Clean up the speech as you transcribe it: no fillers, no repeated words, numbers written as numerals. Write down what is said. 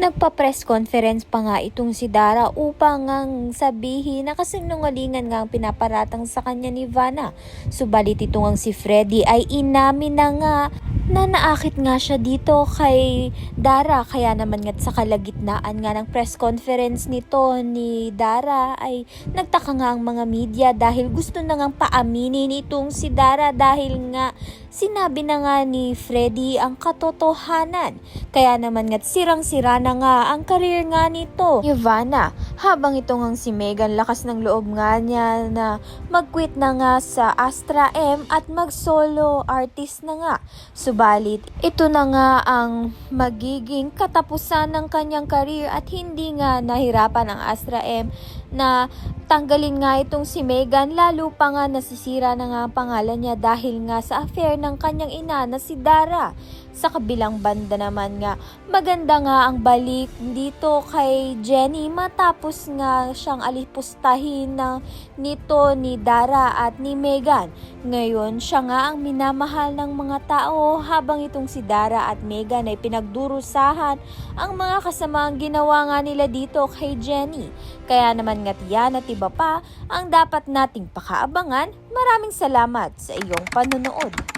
Nagpa-press conference pa nga itong si Dara upang ngang sabihin na kasinungalingan nga ang pinaparatang sa kanya ni Vanna. Subalit ito ngang si Freddy ay inamin na nga na naakit nga siya dito kay Dara. Kaya naman nga sa kalagitnaan nga ng press conference nito ni Dara ay nagtaka nga ang mga media dahil gusto na ngang paaminin itong si Dara dahil nga sinabi na nga ni Freddy ang katotohanan. Kaya naman nga sirang-sira na nga ang career nga nito ni Vanna. Habang ito ngang si Megan, lakas ng loob nga niya na mag-quit na nga sa Astra M at mag-solo artist na nga. Subalit, ito na nga ang magiging katapusan ng kanyang career at hindi nga nahirapan ang Astra M na tanggalin nga itong si Megan, lalo pa nga nasisira na nga ang pangalan niya dahil nga sa affair ng kanyang ina na si Dara. Sa kabilang banda naman nga, maganda nga ang balik dito kay Jenny matapos nga siyang alipustahin nito ni Dara at ni Megan. Ngayon, siya nga ang minamahal ng mga tao habang itong si Dara at Megan ay pinagdurusahan ang mga kasamaang ginawa nga nila dito kay Jenny. Kaya naman nga't yan at iba pa ang dapat nating pakaabangan. Maraming salamat sa iyong panonood.